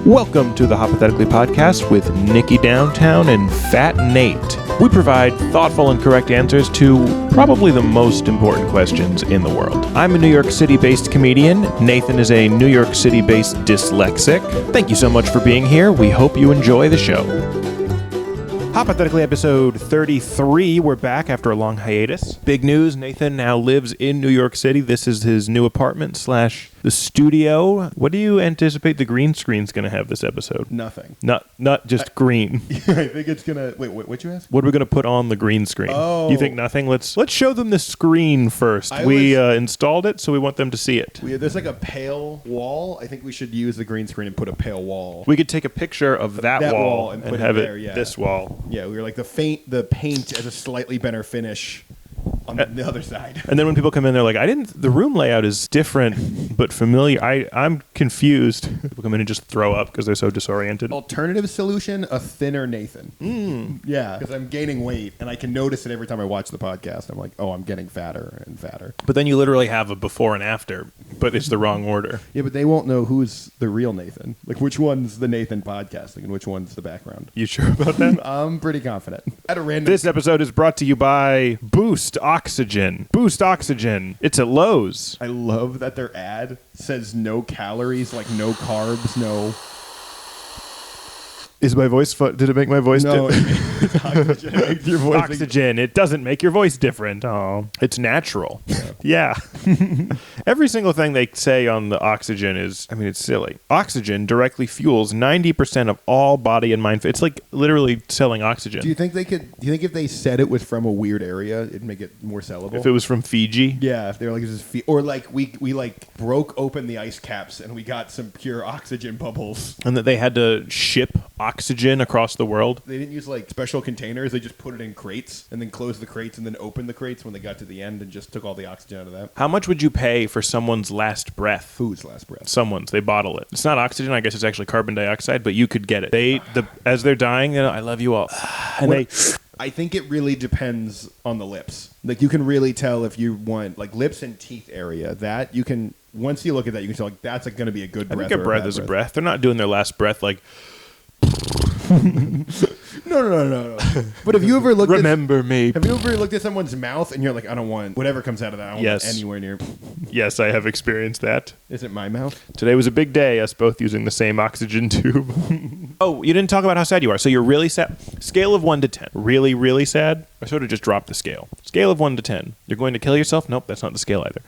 Welcome to the Hoppothetically podcast with Nikki Downtown and Fat Nate. We provide thoughtful and correct answers to probably the most important questions in the world. I'm a New York City-based comedian. Nathan is a New York City-based dyslexic. Thank you so much for being here. We hope you enjoy the show. Hoppothetically episode 33. We're back after a long hiatus. Big news, Nathan now lives in New York City. This is his new apartment / the studio. What do you anticipate the green screen's going to have this episode? Nothing. Not just green. I think it's going to... Wait, what'd you ask? What are we going to put on the green screen? Oh. You think nothing? Let's show them the screen first. We installed it, so we want them to see it. There's like a pale wall. I think we should use the green screen and put a pale wall. We could take a picture of that wall and put have it there, yeah. this wall. Yeah, we were like the paint as a slightly better finish on the other side. And then when people come in, they're like, the room layout is different but familiar. I'm confused. People come in and just throw up because they're so disoriented. Alternative solution, a thinner Nathan. Yeah, because I'm gaining weight and I can notice it every time I watch the podcast. I'm like, oh, I'm getting fatter and fatter. But then you literally have a before and after, but it's the wrong order. Yeah, but they won't know who's the real Nathan. Like, which one's the Nathan podcasting and which one's the background. You sure about that? I'm pretty confident. At a random. This episode is brought to you by Boost Oxygen. Boost Oxygen. It's at Lowe's. I love that their ad says no calories, like no carbs, no... Is my voice did it make my voice No, different? oxygen. It makes your voice Oxygen. It doesn't make your voice different. Oh, it's natural. Yeah. Every single thing they say on the oxygen is, it's silly. Oxygen directly fuels 90% of all body and mind. It's like literally selling oxygen. Do you think if they said it was from a weird area, it'd make it more sellable? If it was from Fiji? Yeah, if they were like, or like we like broke open the ice caps and we got some pure oxygen bubbles. And that they had to ship oxygen across the world. They didn't use like special containers. They just put it in crates and then closed the crates and then opened the crates when they got to the end and just took all the oxygen out of that. How much would you pay for someone's last breath? Whose last breath? Someone's. They bottle it. It's not oxygen. I guess it's actually carbon dioxide, but you could get it. As they're dying, I love you all. And I think it really depends on the lips. Like, you can really tell if you want, like, lips and teeth area. That you can, once you look at that, you can tell, like, that's going to be a good breath. I think a breath is a breath. They're not doing their last breath like... No. But have you ever looked Remember me. Have you ever looked at someone's mouth and you're like, I don't want whatever comes out of that. I don't want anywhere near. Yes, I have experienced that. Is it my mouth? Today was a big day, us both using the same oxygen tube. Oh, you didn't talk about how sad you are. So you're really sad. Scale of 1 to 10. Really, really sad? I sort of just dropped the scale. Scale of 1 to 10. You're going to kill yourself? Nope, that's not the scale either.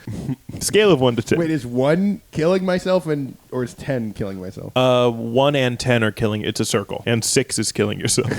Scale of 1 to 10. Wait, is 1 killing myself or is 10 killing myself? 1 and 10 are killing. It's a circle. And 6 is killing yourself.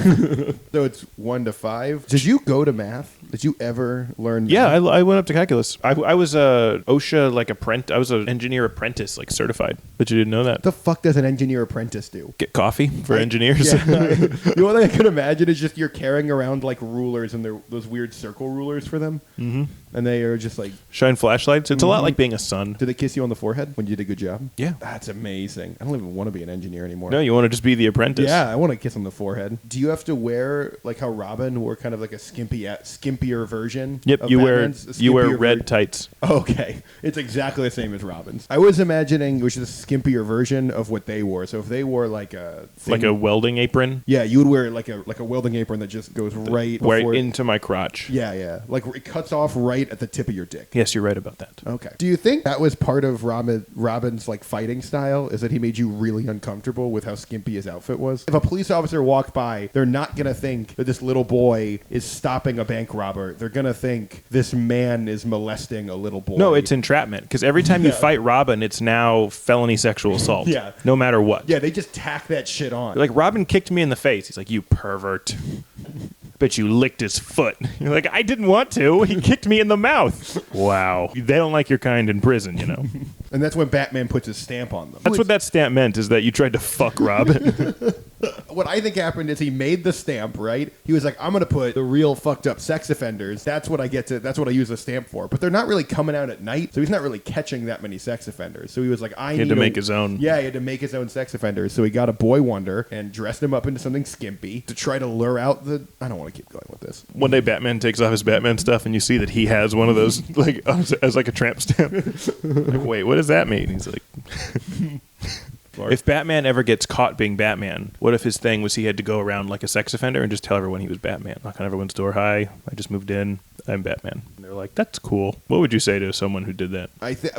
So it's 1 to 5. Did you go to math? Did you ever learn? Yeah, I went up to calculus. I was a OSHA apprentice. I was an engineer apprentice, certified. But you didn't know that. What the fuck does an engineer apprentice do? Get coffee for engineers. Yeah, the only thing I can imagine is just you're carrying around rulers and they're those weird circle rulers for them. Mm-hmm. And they are just shine flashlights. It's a lot like being a son. Do they kiss you on the forehead when you did a good job? Yeah. That's amazing. I don't even want to be an engineer anymore. No, you want to just be the apprentice. Yeah, I want to kiss on the forehead. Do you have to wear like how Robin wore kind of like a skimpier version? Yep, you wear red tights. Okay. It's exactly the same as Robin's. I was imagining which is a skimpier version of what they wore. So if they wore like a welding apron? Yeah, you would wear like a welding apron that just goes right into my crotch. Yeah. Like it cuts off right at the tip of your dick. Yes, you're right about that. Okay. Do you think that was part of Robin's fighting style? Is that he made you really uncomfortable with how skimpy his outfit was? If a police officer walked by, they're not going to think that this little boy is stopping a bank robber. They're going to think this man is molesting a little boy. No, it's entrapment. Because every time you fight Robin, it's now felony sexual assault. Yeah. No matter what. Yeah, they just tack that shit on. Like, Robin kicked me in the face. He's like, you pervert. Bet you licked his foot. You're like, I didn't want to. He kicked me in the mouth. Wow. They don't like your kind in prison, you know. And that's when Batman puts his stamp on them. That's what that stamp meant, is that you tried to fuck Robin. What I think happened is he made the stamp, right? He was like, I'm going to put the real fucked up sex offenders. That's what I use the stamp for. But they're not really coming out at night, so he's not really catching that many sex offenders. So he was like, he had to make his own. Yeah, he had to make his own sex offenders. So he got a boy wonder and dressed him up into something skimpy to try to lure out I don't want to keep going with this. One day Batman takes off his Batman stuff and you see that he has one of those as a tramp stamp. Like, wait, what does that mean? He's like... If Batman ever gets caught being Batman, what if his thing was he had to go around like a sex offender and just tell everyone he was Batman? Knock on everyone's door, hi, I just moved in, I'm Batman. And they're like, that's cool. What would you say to someone who did that?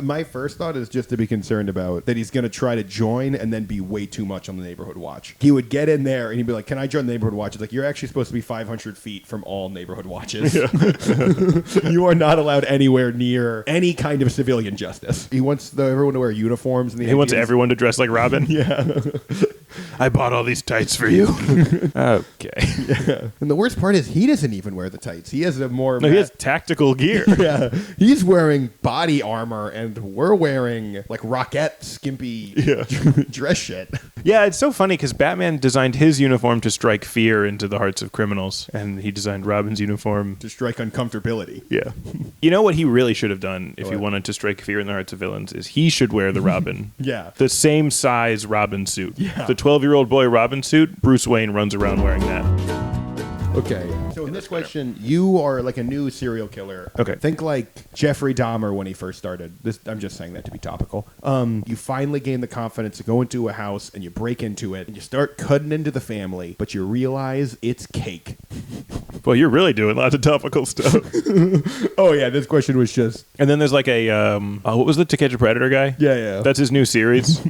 My first thought is just to be concerned about that he's going to try to join and then be way too much on the neighborhood watch. He would get in there and he'd be like, can I join the neighborhood watch? It's like, you're actually supposed to be 500 feet from all neighborhood watches. Yeah. You are not allowed anywhere near any kind of civilian justice. He wants everyone to wear uniforms. And he wants everyone to dress like Robin? Yeah. I bought all these tights for you. Okay. Yeah. And the worst part is he doesn't even wear the tights. He has a more... No, he has tactical gear. Yeah. He's wearing body armor and we're wearing like Rockette skimpy dress shit. Yeah, it's so funny because Batman designed his uniform to strike fear into the hearts of criminals, and he designed Robin's uniform to strike uncomfortability. Yeah. You know what he really should have done if he wanted to strike fear in the hearts of villains is he should wear the Robin. Yeah. The same size Robin suit. Yeah. The 12-year-old boy Robin suit, Bruce Wayne runs around wearing that. Okay. So in this question, you are like a new serial killer. Okay. Think like Jeffrey Dahmer when he first started. I'm just saying that to be topical. You finally gain the confidence to go into a house and you break into it and you start cutting into the family, but you realize it's cake. Well, you're really doing lots of topical stuff. Oh yeah, this question was just... And then there's like a, what was the To Catch a Predator guy? Yeah. That's his new series,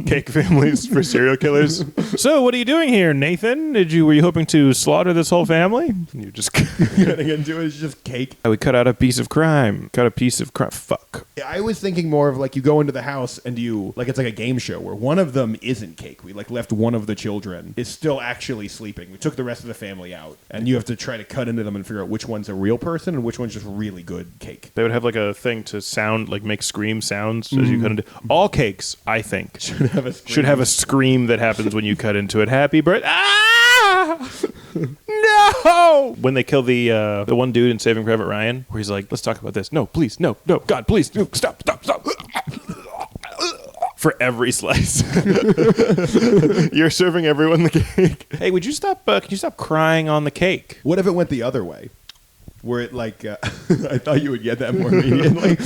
Cake Families for Serial Killers. So what are you doing here, Nathan? Were you hoping to slaughter this whole family? You're just getting into it. It's just cake. We cut out a piece of crime. Fuck. I was thinking more of like you go into the house and it's like a game show where one of them isn't cake. We like left one of the children is still actually sleeping. We took the rest of the family out and you have to try to cut into them and figure out which one's a real person and which one's just really good cake. They would have like a thing to sound, like make scream sounds as you cut into. All cakes, I think, should have a scream that happens when you cut into it. Happy birthday. Ah! No! When they kill the one dude in Saving Private Ryan, where he's like, let's talk about this. No, please, no, God, please, no, stop. For every slice. You're serving everyone the cake. Hey, would you stop, can you stop crying on the cake? What if it went the other way? Where it like, I thought you would get that more immediately.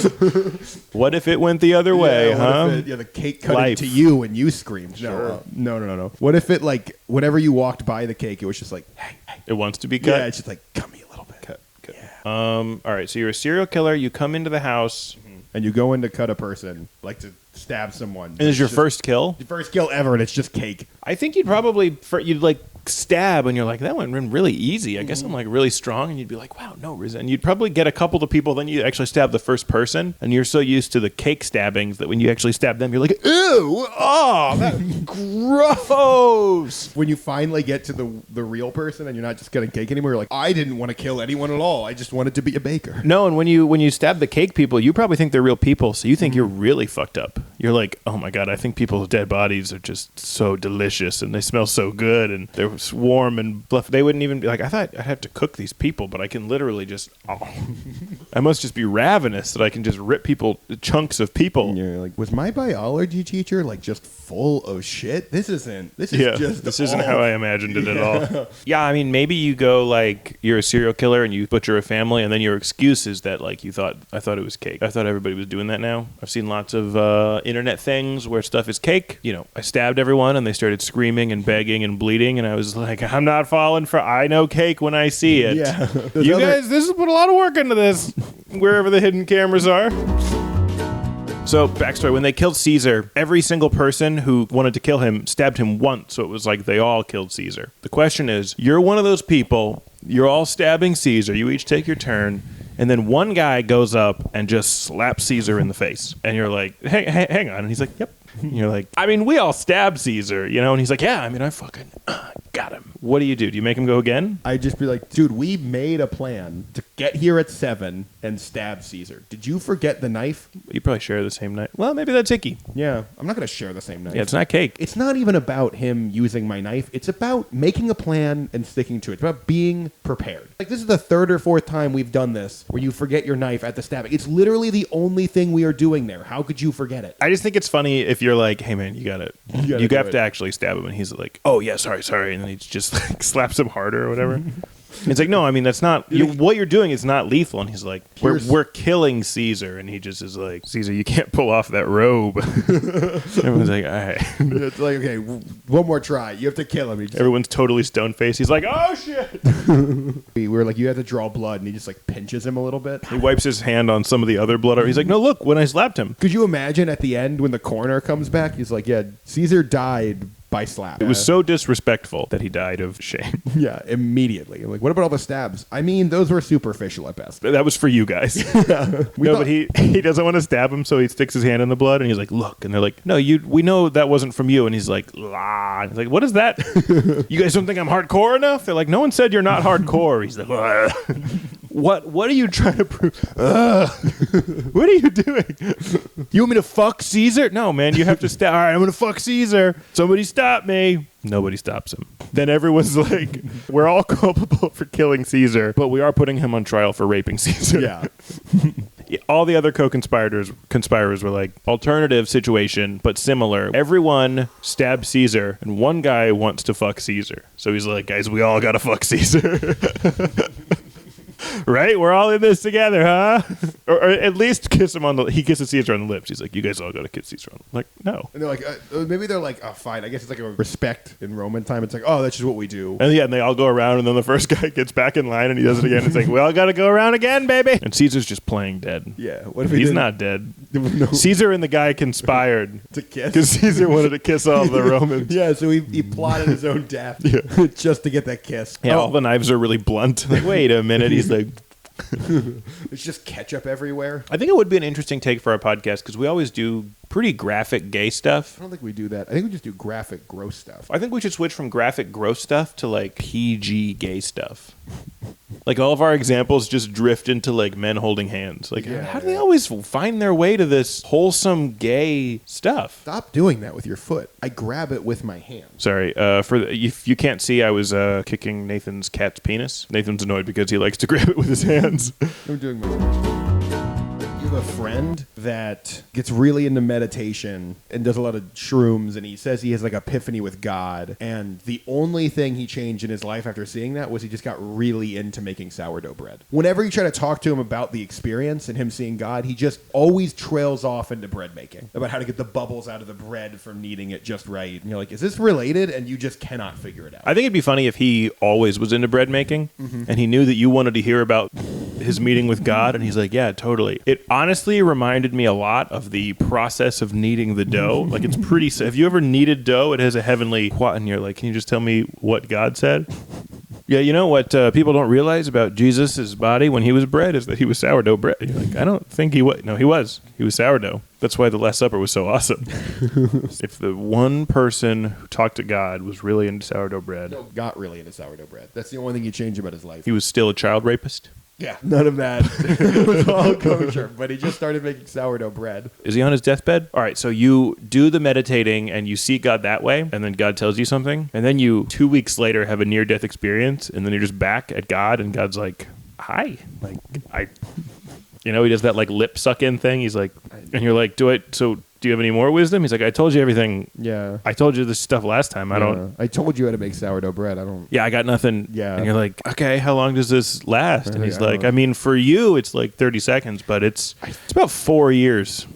What if it went the other way, huh? The cake cut into you and you screamed. Sure. No. What if it like, whenever you walked by the cake, it was just like, hey. It wants to be cut? Yeah, it's just like, cut me a little bit. Cut. Yeah. All right, so you're a serial killer. You come into the house. And you go in to cut a person, like to stab someone. And it's your first kill? Your first kill ever, and it's just cake. I think you'd probably, you'd like stab, and you're like, that went really easy. I guess I'm like really strong, and you'd be like, wow, no reason. And you'd probably get a couple of people, then you actually stab the first person, and you're so used to the cake stabbings that when you actually stab them, you're like, ew, oh, that's gross. When you finally get to the real person, and you're not just cutting cake anymore, you're like, I didn't want to kill anyone at all. I just wanted to be a baker. No, and when you stab the cake people, you probably think they're real people, so you think you're really fucked up. You're like, oh my God, I think people's dead bodies are just so delicious, and they smell so good, and they're warm and bluff. They wouldn't even be like, I thought I'd have to cook these people, but I can literally just, I must just be ravenous that I can just rip chunks of people. And you're like, was my biology teacher like just full of shit? This isn't how I imagined it at all. Yeah, I mean, maybe you go like, you're a serial killer and you butcher a family, and then your excuse is that like I thought it was cake. I thought everybody was doing that now. I've seen lots of internet things where stuff is cake. I stabbed everyone and they started screaming and begging and bleeding, and I was like, I'm not falling for, I know cake when I see it. Yeah. Guys, this has put a lot of work into this, wherever the hidden cameras are. So, backstory, when they killed Caesar, every single person who wanted to kill him stabbed him once, so it was like they all killed Caesar. The question is, you're one of those people, you're all stabbing Caesar, you each take your turn, and then one guy goes up and just slaps Caesar in the face. And you're like, hey, hang on. And he's like, yep. And you're like, I mean, we all stabbed Caesar, And he's like, yeah, I mean, I fucking got him. What do? Do you make him go again? I'd just be like, dude, we made a plan to get here at 7 and stab Caesar. Did you forget the knife? You probably share the same knife. Well, maybe that's icky. Yeah, I'm not going to share the same knife. Yeah, it's not cake. It's not even about him using my knife. It's about making a plan and sticking to it. It's about being prepared. Like, this is the 3rd or 4th time we've done this where you forget your knife at the stabbing. It's literally the only thing we are doing there. How could you forget it? I just think it's funny if you're like, hey, man, you have to actually stab him. And he's like, oh, yeah, sorry. And then he just like slaps him harder or whatever. He's like, no, I mean, that's not, what you're doing is not lethal. And he's like, we're killing Caesar. And he just is like, Caesar, you can't pull off that robe. Everyone's like, all right. It's like, okay, one more try. You have to kill him. Everyone's totally stone-faced. He's like, oh, shit. We were like, you have to draw blood. And he just like pinches him a little bit. He wipes his hand on some of the other blood. He's like, no, look, when I slapped him. Could you imagine at the end when the coroner comes back? He's like, yeah, Caesar died by slap. It was so disrespectful that he died of shame. Yeah, immediately. I'm like, what about all the stabs? I mean, those were superficial at best. That was for you guys. But he doesn't want to stab him, so he sticks his hand in the blood, and he's like, look. And they're like, no, we know that wasn't from you. And he's like, la. And he's like, what is that? You guys don't think I'm hardcore enough? They're like, no one said you're not hardcore. He's like, what are you trying to prove? What are you doing? You want me to fuck Caesar? No, man, you have to stab. All right, I'm going to fuck Caesar. Somebody stop me. Nobody stops him. Then everyone's like, we're all culpable for killing Caesar, but we are putting him on trial for raping Caesar. Yeah. All the other conspirators were like, alternative situation, but similar. Everyone stabs Caesar, and one guy wants to fuck Caesar. So he's like, guys, we all gotta fuck Caesar. Right? We're all in this together, huh? Or at least kiss him on the... He kisses Caesar on the lips. He's like, you guys all got to kiss Caesar on the... Like, no. And they're like, maybe they're like, oh, fine. I guess it's like a respect in Roman time. It's like, oh, that's just what we do. And yeah, and they all go around, and then the first guy gets back in line, and he does it again. It's like, we all got to go around again, baby. And Caesar's just playing dead. Yeah. What if he's not dead? No. Caesar and the guy conspired to kiss? Because Caesar wanted to kiss all the Romans. Yeah, so he plotted his own death just to get that kiss. Yeah, all the knives are really blunt. Like, wait a minute. He's like... There's just ketchup everywhere. I think it would be an interesting take for our podcast because we always do pretty graphic gay stuff. I don't think we do that. I think we just do graphic gross stuff. I think we should switch from graphic gross stuff to like PG gay stuff. Like all of our examples just drift into like men holding hands. Like how do they always find their way to this wholesome gay stuff? Stop doing that with your foot. I grab it with my hand. Sorry, if you can't see, I was kicking Nathan's cat's penis. Nathan's annoyed because he likes to grab it with his hands. I'm doing my... You have a friend that gets really into meditation and does a lot of shrooms, and he says he has like epiphany with God, and the only thing he changed in his life after seeing that was he just got really into making sourdough bread. Whenever you try to talk to him about the experience and him seeing God, he just always trails off into bread making, about how to get the bubbles out of the bread from kneading it just right. And you're like, is this related? And you just cannot figure it out. I think it'd be funny if he always was into bread making, and he knew that you wanted to hear about his meeting with God, and he's like, yeah, totally. It honestly reminded me a lot of the process of kneading the dough. Like, it's pretty... Have you ever kneaded dough? It has a heavenly... And you're like, can you just tell me what God said? Yeah, you know what people don't realize about Jesus' body when he was bread is that he was sourdough bread. You're like, I don't think he was. No, he was. He was sourdough. That's why the Last Supper was so awesome. If the one person who talked to God was really into sourdough bread... No, got really into sourdough bread. That's the only thing you change about his life. He was still a child rapist? Yeah, none of that. It was all kosher, but he just started making sourdough bread. Is he on his deathbed? All right, so you do the meditating and you see God that way, and then God tells you something, and then you 2 weeks later have a near-death experience, and then you're just back at God, and God's like, hi. Like, he does that like lip suck-in thing. He's like, and you're like, do you have any more wisdom? He's like, I told you everything. Yeah. I told you this stuff last time. I told you how to make sourdough bread. Yeah, I got nothing. Yeah. And you're like, okay, how long does this last? And he's like, I mean, for you, it's like 30 seconds, but it's about 4 years.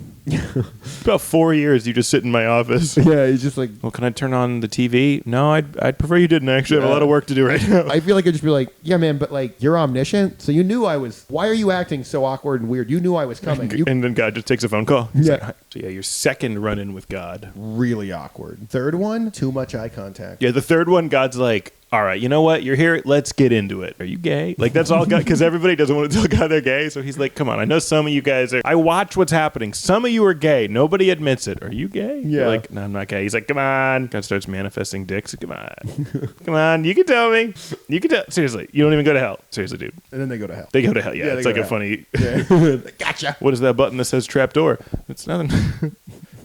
About 4 years you just sit in my office. Yeah, he's just like, well, can I turn on the TV? No, I'd prefer you didn't. I actually have a lot of work to do right now. I feel like I'd just be like, yeah, man, but like, you're omniscient, so you knew why are you acting so awkward and weird? You knew I was coming. And then God just takes a phone call. He's Yeah. like, so yeah, your second run-in with God. Really awkward. Third one, too much eye contact. Yeah, the third one, God's like, all right, you know what? You're here. Let's get into it. Are you gay? Like, that's all God, because everybody doesn't want to tell God they're gay. So he's like, come on. I know some of you guys are. I watch what's happening. Some of you are gay. Nobody admits it. Are you gay? Yeah. You're like, no, I'm not gay. He's like, come on. God starts manifesting dicks. Come on. Come on. You can tell me. You can tell. Seriously. You don't even go to hell. Seriously, dude. And then they go to hell. They go to hell. Yeah. It's like a funny. Yeah. Gotcha. What is that button that says trapdoor? It's nothing.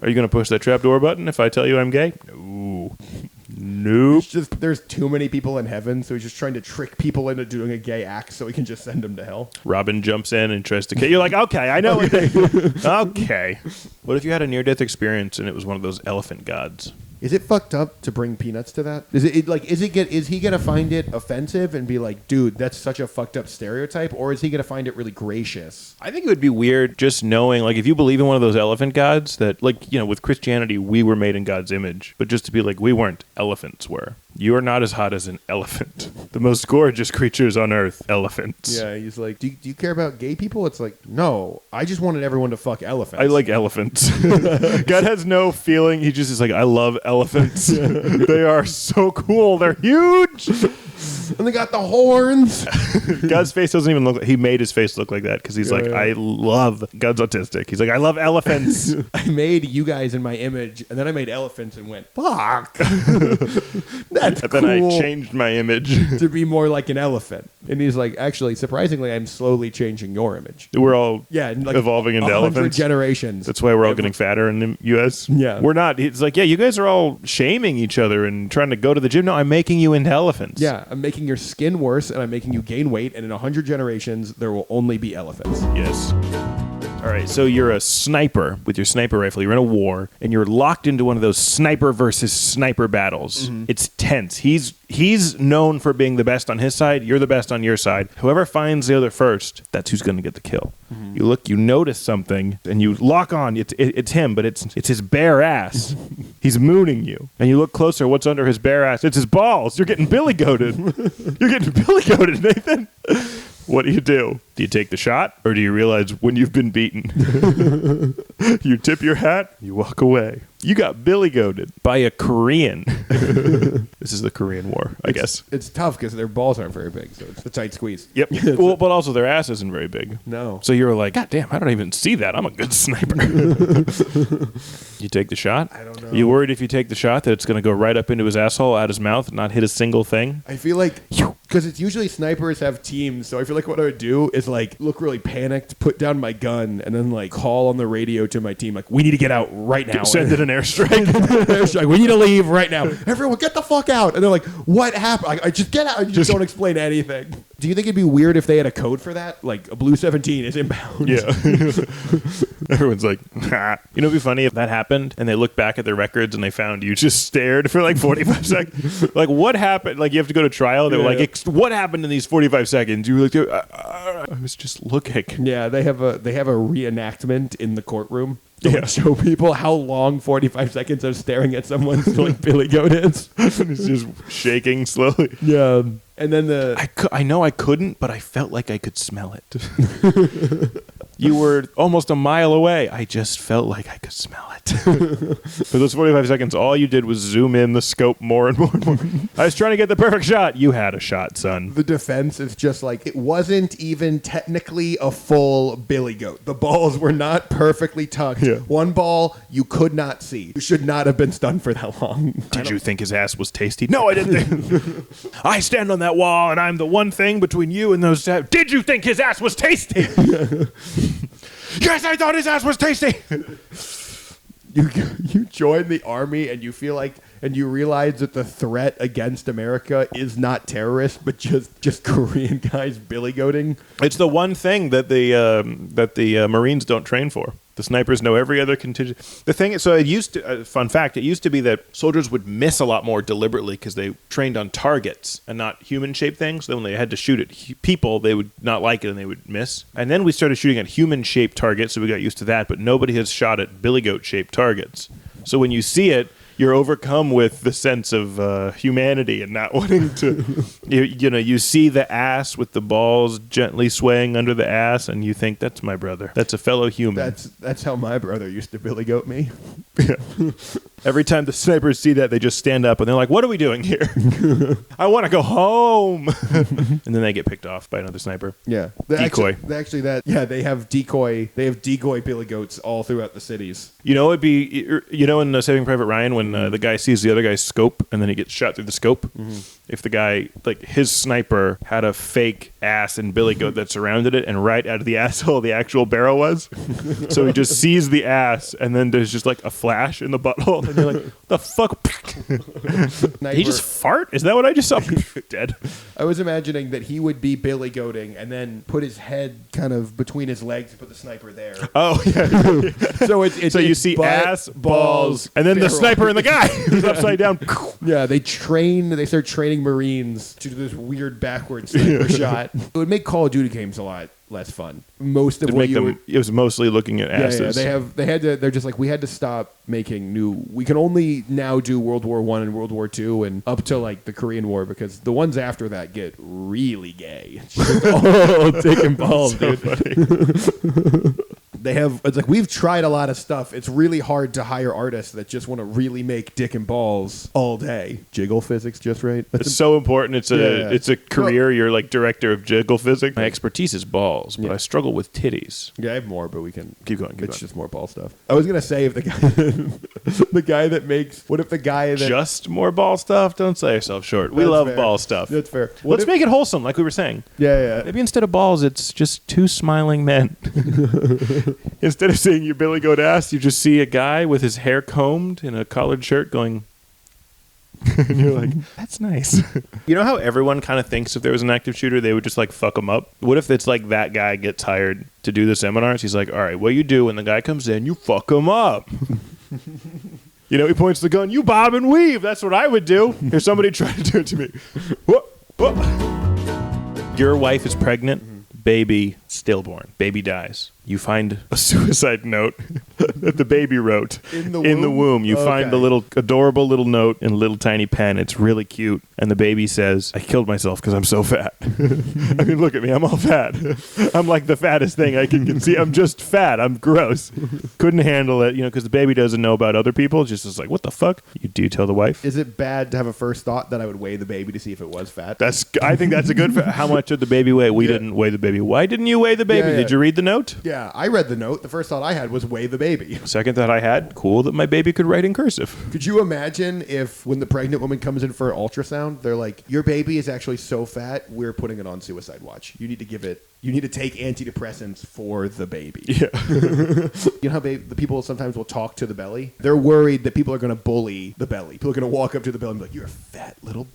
Are you going to push that trapdoor button if I tell you I'm gay? No. Nope. There's too many people in heaven, so he's just trying to trick people into doing a gay act so he can just send them to hell. Robin jumps in and tries to kill. You're like, okay, I know. Okay. What if you had a near-death experience and it was one of those elephant gods? Is it fucked up to bring peanuts to that? Is he gonna find it offensive and be like, dude, that's such a fucked up stereotype, or is he gonna find it really gracious? I think it would be weird just knowing, like, if you believe in one of those elephant gods that, like, you know, with Christianity, we were made in God's image, but just to be like, we weren't, elephants were. You are not as hot as an elephant. The most gorgeous creatures on earth, elephants. Yeah, he's like, do you care about gay people? It's like, no, I just wanted everyone to fuck elephants. I like elephants. God has no feeling. He just is like, I love elephants. They are so cool. They're huge. And they got the horns. God's face doesn't even look like, he made his face look like that because he's I love, God's autistic. He's like, I love elephants. I made you guys in my image, and then I made elephants and went, fuck. That's and cool. then I changed my image to be more like an elephant. And he's like, actually, surprisingly, I'm slowly changing your image. We're all like evolving into 100 elephants. generations. That's why we're all getting fatter in the U.S. Yeah. We're not. It's like, yeah, you guys are all shaming each other and trying to go to the gym. No, I'm making you into elephants. Yeah, I'm making your skin worse, and I'm making you gain weight, and in 100 generations, there will only be elephants. Yes. All right, so you're a sniper with your sniper rifle. You're in a war, and you're locked into one of those sniper versus sniper battles. Mm-hmm. It's tense. He's known for being the best on his side. You're the best on your side. Whoever finds the other first, that's who's going to get the kill. Mm-hmm. You look, you notice something, and you lock on. It's him, but it's his bare ass. He's mooning you. And you look closer. What's under his bare ass? It's his balls. You're getting billy-goated. You're getting billy-goated, Nathan. What do? Do you take the shot, or do you realize when you've been beaten? You tip your hat, you walk away. You got billy-goated by a Korean. This is the Korean War, I guess. It's tough because their balls aren't very big, so it's a tight squeeze. Yep. Well, but also their ass isn't very big. No. So you're like, God damn, I don't even see that. I'm a good sniper. You take the shot? I don't know. You worried if you take the shot that it's going to go right up into his asshole, out his mouth, and not hit a single thing? I feel like, because it's usually snipers have teams, so I feel like what I would do is like look really panicked, put down my gun, and then like call on the radio to my team, like, we need to get out right now. Send it an airstrike. We need to leave right now. Everyone get the fuck out. And they're like, what happened? I just get out. You just don't explain anything. Do you think it'd be weird if they had a code for that? Like, a Blue 17 is inbound. Yeah. Everyone's like, ha. You know, it'd be funny if that happened and they look back at their records and they found you just stared for like 45 seconds. Like, what happened? Like, you have to go to trial. They were like, what happened in these 45 seconds? You were like, I was just looking. Yeah, they have a reenactment in the courtroom. To show people how long 45 seconds of staring at someone's like Billy Goat is. It's just shaking slowly. Yeah. And then I know I couldn't, but I felt like I could smell it. You were almost a mile away. I just felt like I could smell it. For those 45 seconds, all you did was zoom in the scope more and more and more. I was trying to get the perfect shot. You had a shot, son. The defense is just like, it wasn't even technically a full Billy Goat. The balls were not perfectly tucked. Yeah. One ball you could not see. You should not have been stunned for that long. Did you think his ass was tasty? No, I didn't think. I stand on that wall, and I'm the one thing between you and those. Did you think his ass was tasty? Yes, I thought his ass was tasty. You join the army and you feel like, and you realize that the threat against America is not terrorists, but just Korean guys billy-goating. It's the one thing that the Marines don't train for. The snipers know every other contingent. The thing is, so it used to, fun fact, it used to be that soldiers would miss a lot more deliberately because they trained on targets and not human-shaped things. Then when they had to shoot at people, they would not like it and they would miss. And then we started shooting at human-shaped targets, so we got used to that, but nobody has shot at billy goat-shaped targets. So when you see it, you're overcome with the sense of humanity and not wanting to, you see the ass with the balls gently swaying under the ass, and you think, that's my brother. That's a fellow human. That's how my brother used to billy goat me. Yeah. Every time the snipers see that, they just stand up and they're like, what are we doing here? I want to go home. And then they get picked off by another sniper. Yeah. Decoy. They have decoy billy goats all throughout the cities. You know, it'd be, in Saving Private Ryan, when the guy sees the other guy's scope and then he gets shot through the scope. Mm-hmm. If the guy, like his sniper, had a fake ass and billy goat that surrounded it, and right out of the asshole the actual barrel was. So he just sees the ass, and then there's just like a flash in the butthole, and you're like, the fuck? Sniper. He just fart? Is that what I just saw? Dead. I was imagining that he would be Billy goating and then put his head kind of between his legs and put the sniper there. Oh, yeah. So it's So you see butt, ass, balls, and then the barrel. sniper and the guy who's upside down. Yeah, they start training Marines to do this weird backwards sniper shot. It would make Call of Duty games a lot less fun. Most of what It was mostly looking at asses. they're just like, we had to stop making we can only now do World War I and World War II and up to like the Korean War, because the ones after that get really gay. Oh, dick and balls, dude. It's like, we've tried a lot of stuff. It's really hard to hire artists that just want to really make dick and balls all day. Jiggle physics, just right. It's so important. It's a career. You're like director of jiggle physics. My expertise is balls, but I struggle with titties. Yeah, I have more, but we can keep going. It's just more ball stuff. I was gonna say, if the guy that makes, what if the guy that just more ball stuff? Don't sell yourself short. We love ball stuff. That's fair. Let's make it wholesome, like we were saying. Yeah. Maybe instead of balls, it's just two smiling men. Instead of seeing your Billy Goat ass, you just see a guy with his hair combed in a collared shirt going, and you're like, that's nice. You know how everyone kind of thinks if there was an active shooter, they would just like fuck him up? What if it's like that guy gets hired to do the seminars? He's like, all right, what you do when the guy comes in, you fuck him up. You know, he points the gun, you bob and weave. That's what I would do. If somebody tried to do it to me. Your wife is pregnant. Baby stillborn. Baby dies. You find a suicide note that the baby wrote in the womb. You find the little adorable little note in a little tiny pen. It's really cute. And the baby says, I killed myself because I'm so fat. I mean, look at me. I'm all fat. I'm like the fattest thing I can see. I'm just fat. I'm gross. Couldn't handle it, because the baby doesn't know about other people. Just is like, what the fuck? Do you tell the wife? Is it bad to have a first thought that I would weigh the baby to see if it was fat? I think that's a good. How much did the baby weigh? We didn't weigh the baby. Why didn't you weigh the baby? Did you read the note? Yeah, I read the note. The first thought I had was weigh the baby. Second thought I had, cool that my baby could write in cursive. Could you imagine if when the pregnant woman comes in for an ultrasound, they're like, your baby is actually so fat, we're putting it on suicide watch. You need to take antidepressants for the baby. Yeah. You know how the people sometimes will talk to the belly? They're worried that people are going to bully the belly. People are going to walk up to the belly and be like, you're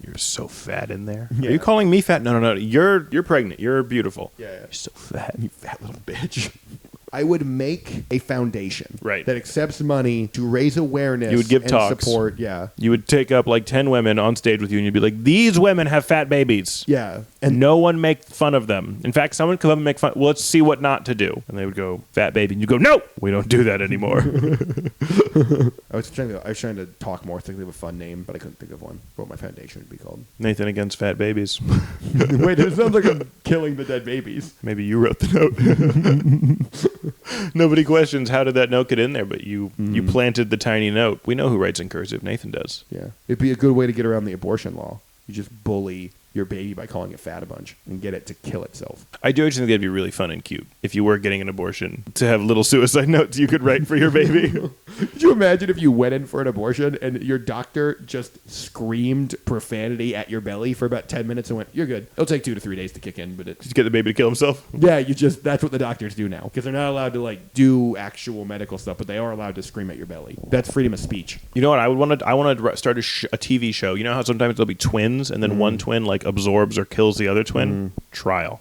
You're so fat in there. Yeah. Are you calling me fat? No. You're pregnant. You're beautiful. Yeah. You're so fat. You fat little bitch. I would make a foundation that accepts money to raise awareness. You would give talks. Support. Yeah. You would take up like 10 women on stage with you and you'd be like, these women have fat babies. Yeah. And no one make fun of them. In fact, someone come up and make fun. Well, let's see what not to do. And they would go, fat baby. And you go, no, we don't do that anymore. I was trying to talk more, think of a fun name, but I couldn't think of one. What my foundation would be called. Nathan Against Fat Babies. Wait, it sounds like I'm killing the dead babies. Maybe you wrote the note. Nobody questions how did that note get in there, but you planted the tiny note. We know who writes in cursive. Nathan does. Yeah. It'd be a good way to get around the abortion law. You just bully your baby by calling it fat a bunch and get it to kill itself. I do actually think that'd be really fun and cute if you were getting an abortion to have little suicide notes you could write for your baby. Could you imagine if you went in for an abortion and your doctor just screamed profanity at your belly for about 10 minutes and went, you're good. It'll take 2 to 3 days to kick in, but just get the baby to kill himself? Yeah, that's what the doctors do now. Because they're not allowed to do actual medical stuff, but they are allowed to scream at your belly. That's freedom of speech. You know what? I want to start a TV show. You know how sometimes there'll be twins and then one twin absorbs or kills the other twin? Trial.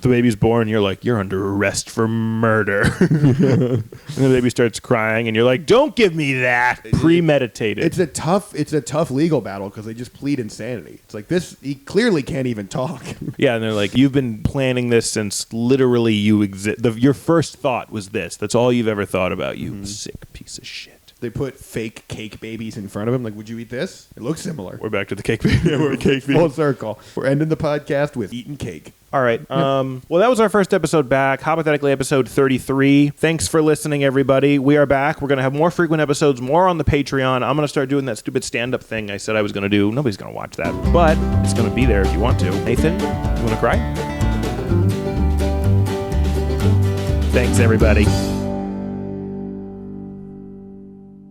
The baby's born, you're like, you're under arrest for murder. And the baby starts crying and you're like, don't give me that. Premeditated. It's a tough legal battle because they just plead insanity. It's like, he clearly can't even talk. Yeah, and they're like, you've been planning this since literally you exist. Your first thought was this. That's all you've ever thought about, you sick piece of shit. They put fake cake babies in front of him. Like, would you eat this? It looks similar. We're back to the cake baby. Yeah, we're cake baby. Full circle. We're ending the podcast with eating cake. All right. Well, that was our first episode back. Hypothetically, episode 33. Thanks for listening, everybody. We are back. We're going to have more frequent episodes, more on the Patreon. I'm going to start doing that stupid stand-up thing I said I was going to do. Nobody's going to watch that, but it's going to be there if you want to. Nathan, you want to cry? Thanks, everybody.